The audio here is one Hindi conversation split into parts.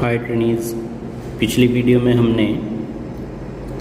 हाय ट्रेनीज, पिछली वीडियो में हमने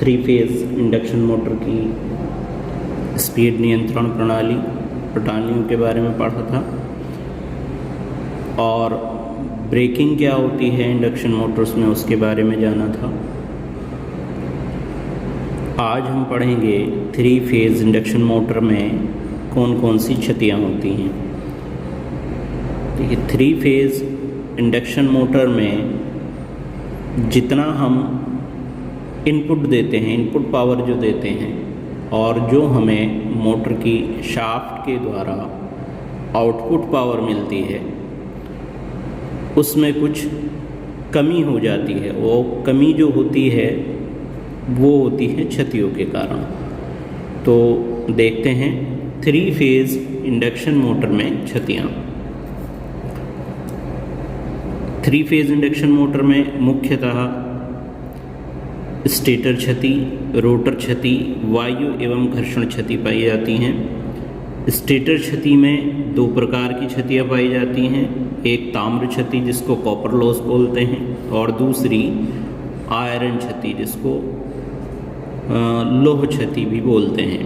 3 फेज़ इंडक्शन मोटर की स्पीड नियंत्रण प्रणालियों के बारे में पढ़ा था और ब्रेकिंग क्या होती है इंडक्शन मोटर्स में उसके बारे में जाना था। आज हम पढ़ेंगे 3 फेज़ इंडक्शन मोटर में कौन कौन सी क्षतियाँ होती हैं। देखिए, 3 फेज़ इंडक्शन मोटर में जितना हम इनपुट देते हैं, इनपुट पावर जो देते हैं और जो हमें मोटर की शाफ्ट के द्वारा आउटपुट पावर मिलती है, उसमें कुछ कमी हो जाती है। वो कमी जो होती है वो होती है क्षतियों के कारण। तो देखते हैं 3 फेज़ इंडक्शन मोटर में क्षतियाँ। 3 फेज़ इंडक्शन मोटर में मुख्यतः स्टेटर क्षति, रोटर क्षति, वायु एवं घर्षण क्षति पाई जाती हैं। स्टेटर क्षति में 2 प्रकार की क्षतियाँ पाई जाती हैं, एक ताम्र क्षति जिसको कॉपर लॉस बोलते हैं और दूसरी आयरन क्षति जिसको लौह क्षति भी बोलते हैं।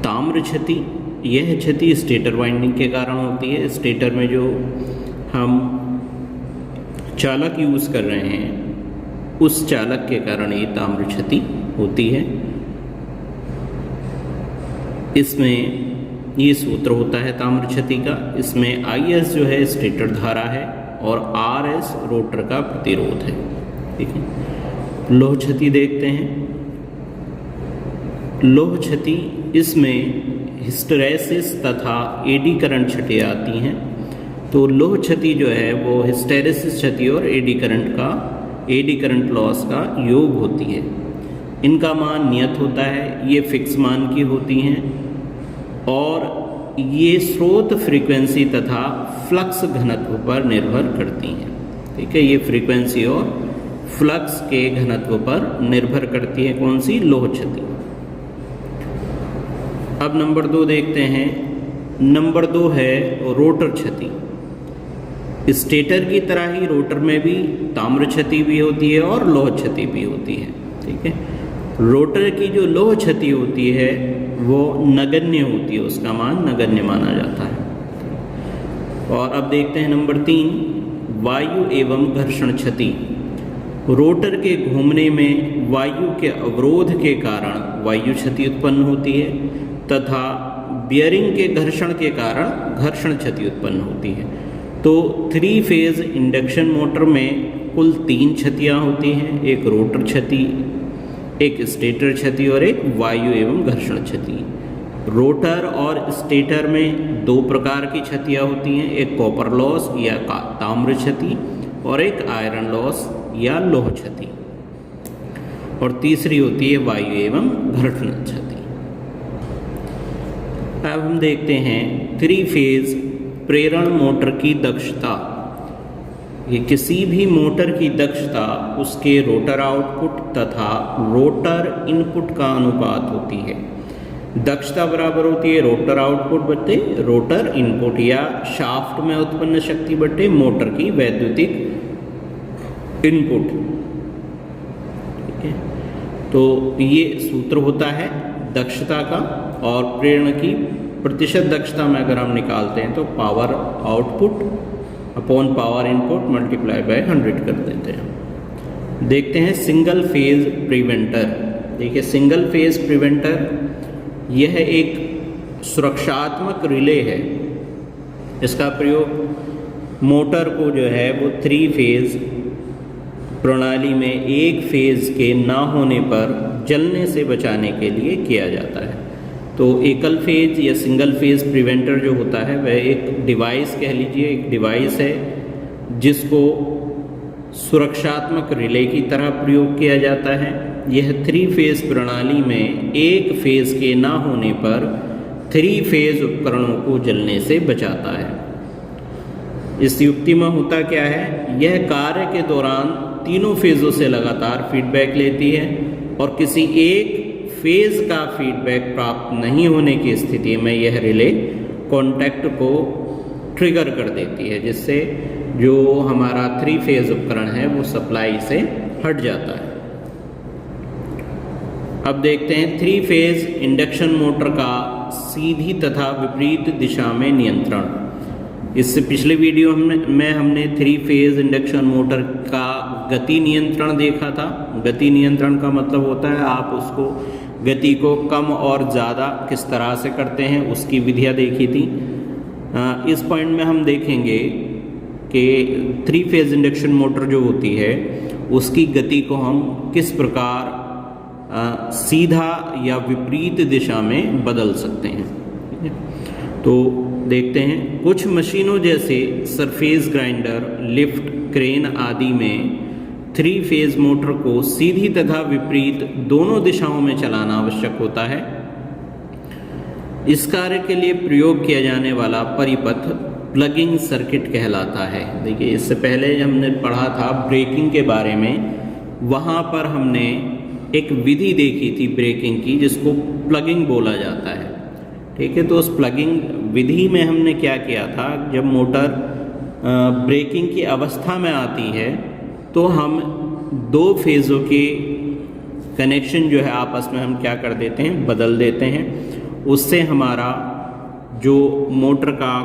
ताम्र क्षति, यह क्षति स्टेटर वाइंडिंग के कारण होती है। स्टेटर में जो हम चालक यूज़ कर रहे हैं उस चालक के कारण ये ताम्र क्षति होती है। इसमें ये सूत्र होता है ताम्र क्षति का। इसमें IS जो है स्टेटर धारा है और RS रोटर का प्रतिरोध है। ठीक है। लौह क्षति देखते हैं। लौह क्षति, इसमें हिस्टेरेसिस तथा एडी करंट क्षतियाँ आती हैं। तो लौह क्षति जो है वो हिस्टेरेसिस क्षति और एडी करंट लॉस का योग होती है। इनका मान नियत होता है, ये फिक्स मान की होती हैं और ये स्रोत फ्रीक्वेंसी तथा फ्लक्स घनत्व पर निर्भर करती हैं। ठीक है, ये फ्रीक्वेंसी और फ्लक्स के घनत्व पर निर्भर करती है। कौन सी? लौह क्षति। अब नंबर 2 देखते हैं। नंबर 2 है रोटर क्षति। स्टेटर की तरह ही रोटर में भी ताम्र क्षति भी होती है और लौह क्षति भी होती है। ठीक है। रोटर की जो लौह क्षति होती है वो नगण्य होती है, उसका मान नगण्य माना जाता है। और अब देखते हैं नंबर 3, वायु एवं घर्षण क्षति। रोटर के घूमने में वायु के अवरोध के कारण वायु क्षति उत्पन्न होती है तथा बियरिंग के घर्षण के कारण घर्षण क्षति उत्पन्न होती है। तो 3 फेज़ इंडक्शन मोटर में कुल 3 क्षतियाँ होती हैं, एक रोटर क्षति, एक स्टेटर क्षति और एक वायु एवं घर्षण क्षति। रोटर और स्टेटर में 2 प्रकार की क्षतियाँ होती हैं, एक कॉपर लॉस या ताम्र क्षति और एक आयरन लॉस या लौह क्षति, और तीसरी होती है वायु एवं घर्षण क्षति। अब हम देखते हैं 3 फेज़ प्रेरण मोटर की दक्षता। ये किसी भी मोटर की दक्षता उसके रोटर आउटपुट तथा रोटर इनपुट का अनुपात होती है। दक्षता बराबर होती है रोटर आउटपुट बटे रोटर इनपुट या शाफ्ट में उत्पन्न शक्ति बटे मोटर की वैद्युतिक इनपुट। ठीक है। तो ये सूत्र होता है दक्षता का, और प्रेरण की प्रतिशत दक्षता में अगर हम निकालते हैं तो power output upon power input multiply by 100 कर देते हैं। देखते हैं सिंगल फेज प्रिवेंटर। देखिए, सिंगल फेज प्रिवेंटर यह एक सुरक्षात्मक रिले है। इसका प्रयोग मोटर को जो है वो 3 फेज प्रणाली में एक फेज के ना होने पर जलने से बचाने के लिए किया जाता है। तो एकल फेज या सिंगल फेज प्रिवेंटर जो होता है वह एक डिवाइस कह लीजिए, एक डिवाइस है जिसको सुरक्षात्मक रिले की तरह प्रयोग किया जाता है। यह 3 फेज प्रणाली में एक फेज के ना होने पर 3 फेज उपकरणों को जलने से बचाता है। इस युक्ति में होता क्या है, यह कार्य के दौरान तीनों फेजों से लगातार फीडबैक लेती है और किसी एक फेज का फीडबैक प्राप्त नहीं होने की स्थिति में यह रिले कॉन्टैक्ट को ट्रिगर कर देती है, जिससे जो हमारा 3 फेज उपकरण है वो सप्लाई से हट जाता है। अब देखते हैं 3 फेज इंडक्शन मोटर का सीधी तथा विपरीत दिशा में नियंत्रण। इससे पिछले वीडियो में हमने 3 फेज इंडक्शन मोटर का गति नियंत्रण देखा था। गति नियंत्रण का मतलब होता है आप उसको गति को कम और ज़्यादा किस तरह से करते हैं, उसकी विधियाँ देखी थी। इस पॉइंट में हम देखेंगे कि 3 फेज इंडक्शन मोटर जो होती है उसकी गति को हम किस प्रकार सीधा या विपरीत दिशा में बदल सकते हैं। तो देखते हैं, कुछ मशीनों जैसे सरफेस ग्राइंडर, लिफ्ट, क्रेन आदि में 3 फेज मोटर को सीधी तथा विपरीत दोनों दिशाओं में चलाना आवश्यक होता है। इस कार्य के लिए प्रयोग किया जाने वाला परिपथ प्लगिंग सर्किट कहलाता है। देखिए, इससे पहले हमने पढ़ा था ब्रेकिंग के बारे में, वहाँ पर हमने एक विधि देखी थी ब्रेकिंग की जिसको प्लगिंग बोला जाता है। ठीक है, तो उस प्लगिंग विधि में हमने क्या किया था, जब मोटर ब्रेकिंग की अवस्था में आती है तो हम 2 फेज़ों के कनेक्शन जो है आपस में हम क्या कर देते हैं, बदल देते हैं। उससे हमारा जो मोटर का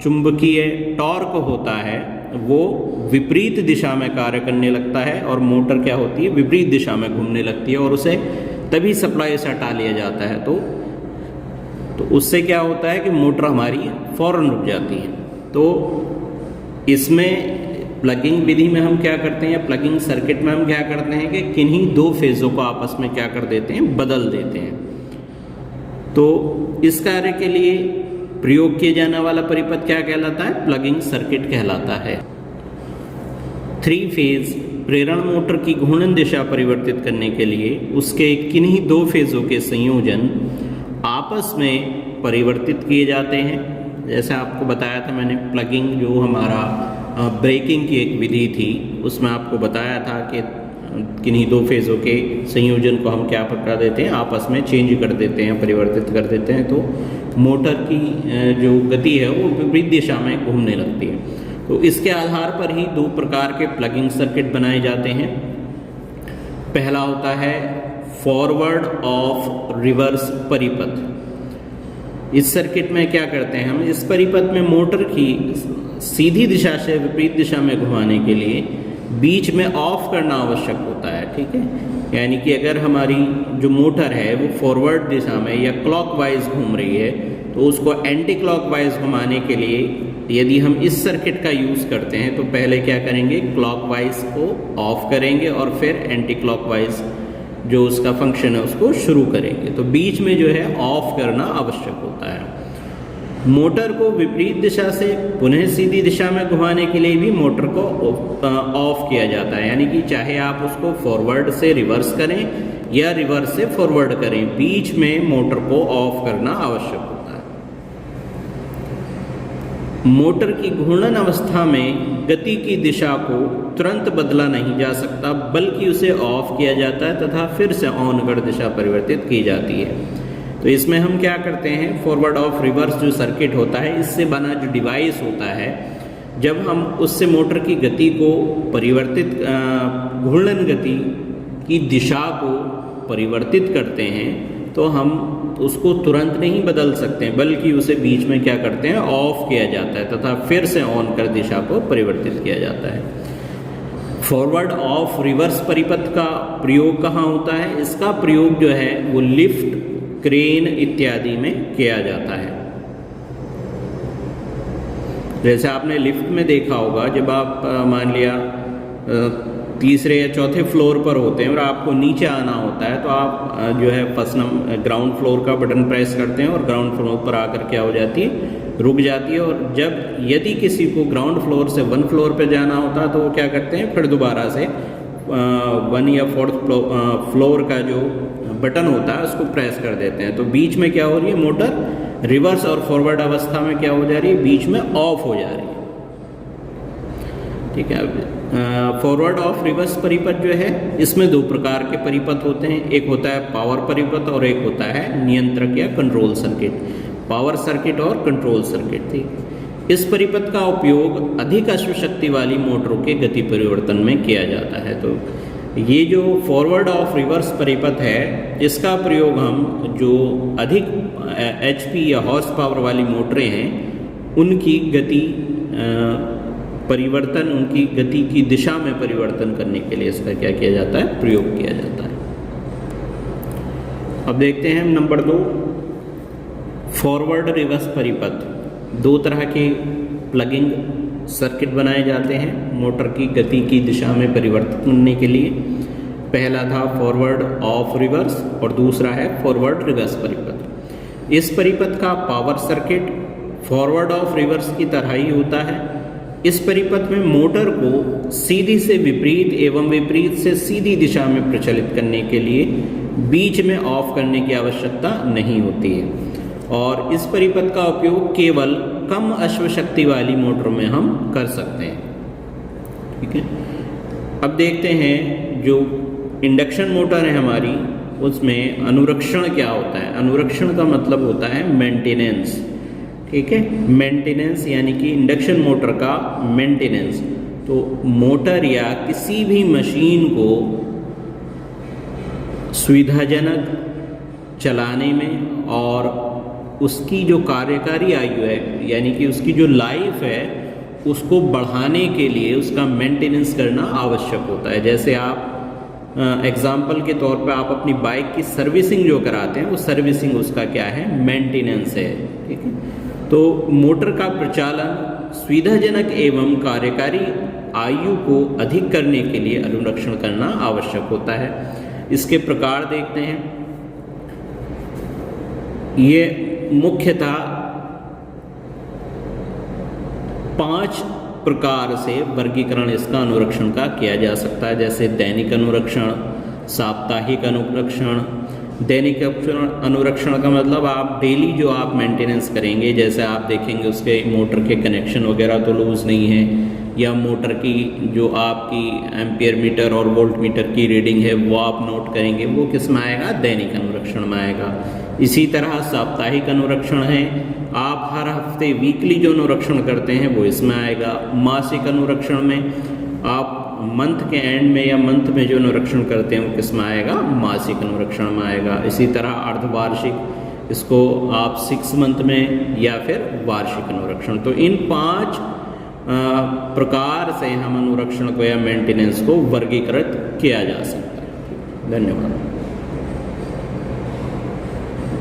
चुंबकीय टॉर्क होता है वो विपरीत दिशा में कार्य करने लगता है और मोटर क्या होती है, विपरीत दिशा में घूमने लगती है और उसे तभी सप्लाई से हटा लिया जाता है। तो उससे क्या होता है कि मोटर हमारी फौरन रुक जाती है। तो इसमें प्लगिंग विधि में हम क्या करते हैं, प्लगिंग सर्किट में हम क्या करते हैं कि किन्हीं 2 फेज़ों को आपस में क्या कर देते हैं, बदल देते हैं। तो इस कार्य के लिए प्रयोग किए जाने वाला परिपथ क्या कहलाता है, प्लगिंग सर्किट कहलाता है। 3 फेज प्रेरण मोटर की घूर्णन दिशा परिवर्तित करने के लिए उसके किन्हीं 2 फेज़ों के संयोजन आपस में परिवर्तित किए जाते हैं। जैसे आपको बताया था मैंने, प्लगिंग जो हमारा ब्रेकिंग की एक विधि थी उसमें आपको बताया था कि किन्हीं 2 फेज़ों के संयोजन को हम क्या कर देते हैं, आपस में चेंज कर देते हैं, परिवर्तित कर देते हैं, तो मोटर की जो गति है वो विपरीत दिशा में घूमने लगती है। तो इसके आधार पर ही 2 प्रकार के प्लगिंग सर्किट बनाए जाते हैं। पहला होता है फॉरवर्ड ऑफ रिवर्स परिपथ। इस सर्किट में क्या करते हैं हम, इस परिपथ में मोटर की सीधी दिशा से विपरीत दिशा में घुमाने के लिए बीच में ऑफ करना आवश्यक होता है। ठीक है, यानी कि अगर हमारी जो मोटर है वो फॉरवर्ड दिशा में या क्लॉकवाइज घूम रही है तो उसको एंटी क्लॉकवाइज घुमाने के लिए यदि हम इस सर्किट का यूज़ करते हैं तो पहले क्या करेंगे, क्लॉकवाइज को ऑफ करेंगे और फिर एंटी क्लॉकवाइज जो उसका फंक्शन है उसको शुरू करेंगे। तो बीच में जो है ऑफ करना आवश्यक होता है। मोटर को विपरीत दिशा से पुनः सीधी दिशा में घुमाने के लिए भी मोटर को ऑफ किया जाता है, यानी कि चाहे आप उसको फॉरवर्ड से रिवर्स करें या रिवर्स से फॉरवर्ड करें, बीच में मोटर को ऑफ करना आवश्यक होता है। मोटर की घूर्णन अवस्था में गति की दिशा को तुरंत बदला नहीं जा सकता, बल्कि उसे ऑफ किया जाता है तथा फिर से ऑन कर दिशा परिवर्तित की जाती है। तो इसमें हम क्या करते हैं, फॉरवर्ड ऑफ रिवर्स जो सर्किट होता है, इससे बना जो डिवाइस होता है, जब हम उससे मोटर की गति को परिवर्तित, घूर्णन गति की दिशा को परिवर्तित करते हैं तो हम उसको तुरंत नहीं बदल सकते, बल्कि उसे बीच में क्या करते हैं, ऑफ किया जाता है तथा फिर से ऑन कर दिशा को परिवर्तित किया जाता है। फॉरवर्ड ऑफ रिवर्स परिपथ का प्रयोग कहाँ होता है, इसका प्रयोग जो है वो लिफ्ट, क्रेन इत्यादि में किया जाता है। जैसे आपने लिफ्ट में देखा होगा, जब आप मान लिया 3रे या 4थे फ्लोर पर होते हैं और आपको नीचे आना होता है तो आप जो है ग्राउंड फ्लोर का बटन प्रेस करते हैं और ग्राउंड फ्लोर पर आकर क्या हो जाती है, रुक जाती है। और जब यदि किसी को ग्राउंड फ्लोर से 1 फ्लोर पर जाना होता है तो वो क्या करते हैं, फिर दोबारा से 1 या 4th फ्लोर का जो बटन होता है उसको प्रेस कर देते हैं। तो बीच में क्या हो रही है, मोटर रिवर्स और फॉरवर्ड अवस्था में क्या हो जा रही है, बीच में ऑफ हो जा रही है। ठीक है, फॉरवर्ड ऑफ रिवर्स परिपथ जो है इसमें 2 प्रकार के परिपथ होते हैं, एक होता है पावर परिपथ और एक होता है नियंत्रक या कंट्रोल सर्किट। पावर सर्किट और कंट्रोल सर्किट। ठीक, इस परिपथ का उपयोग अधिक अश्वशक्ति वाली मोटरों के गति परिवर्तन में किया जाता है। तो ये जो फॉरवर्ड ऑफ रिवर्स परिपथ है, इसका प्रयोग हम जो अधिक HP या हॉर्स पावर वाली मोटरें हैं उनकी गति परिवर्तन, उनकी गति की दिशा में परिवर्तन करने के लिए इसका क्या किया जाता है, प्रयोग किया जाता है। अब देखते हैं नंबर 2, फॉरवर्ड रिवर्स परिपथ। दो तरह के प्लगिंग सर्किट बनाए जाते हैं मोटर की गति की दिशा में परिवर्तित करने के लिए। पहला था फॉरवर्ड ऑफ रिवर्स और दूसरा है फॉरवर्ड रिवर्स परिपथ। इस परिपथ का power circuit forward of reverse की तरह ही होता है। इस परिपथ में मोटर को सीधी से विपरीत एवं विपरीत से सीधी दिशा में प्रचलित करने के लिए बीच में ऑफ करने की आवश्यकता नहीं होती है और इस परिपथ का उपयोग केवल कम अश्वशक्ति वाली मोटरों में हम कर सकते हैं। ठीक है, अब देखते हैं जो इंडक्शन मोटर है हमारी, उसमें अनुरक्षण क्या होता है। अनुरक्षण का मतलब होता है मेंटेनेंस। ठीक है, मेंटेनेंस यानी कि इंडक्शन मोटर का मेंटेनेंस। तो मोटर या किसी भी मशीन को सुविधाजनक चलाने में और उसकी जो कार्यकारी आयु है यानी कि उसकी जो लाइफ है उसको बढ़ाने के लिए उसका मेंटेनेंस करना आवश्यक होता है। जैसे आप एग्जाम्पल के तौर पर आप अपनी बाइक की सर्विसिंग जो कराते हैं, वो सर्विसिंग उसका क्या है, मेंटेनेंस है। ठीक है, तो मोटर का प्रचालन सुविधाजनक एवं कार्यकारी आयु को अधिक करने के लिए अनुरक्षण करना आवश्यक होता है। इसके प्रकार देखते हैं, ये मुख्यतः 5 प्रकार से वर्गीकरण इसका अनुरक्षण का किया जा सकता है। जैसे दैनिक अनुरक्षण, साप्ताहिक अनुरक्षण। दैनिक अनुरक्षण का मतलब आप डेली जो आप मेंटेनेंस करेंगे, जैसे आप देखेंगे उसके मोटर के कनेक्शन वगैरह तो लूज़ नहीं है, या मोटर की जो आपकी एम्पियर मीटर और वोल्ट मीटर की रीडिंग है वो आप नोट करेंगे, वो किस में आएगा, दैनिक अनुरक्षण में आएगा। इसी तरह साप्ताहिक अनुरक्षण है, आप हर हफ्ते वीकली जो अनुरक्षण करते हैं वो इसमें आएगा। मासिक अनुरक्षण में आप मंथ के एंड में या मंथ में जो अनुरक्षण करते हैं वो किस में आएगा, मासिक अनुरक्षण में आएगा। इसी तरह अर्धवार्षिक, इसको आप 6 मंथ में या फिर वार्षिक अनुरक्षण। तो इन 5 प्रकार से हम अनुरक्षण को या मेंटेनेंस को वर्गीकृत किया जा सकता है। धन्यवाद।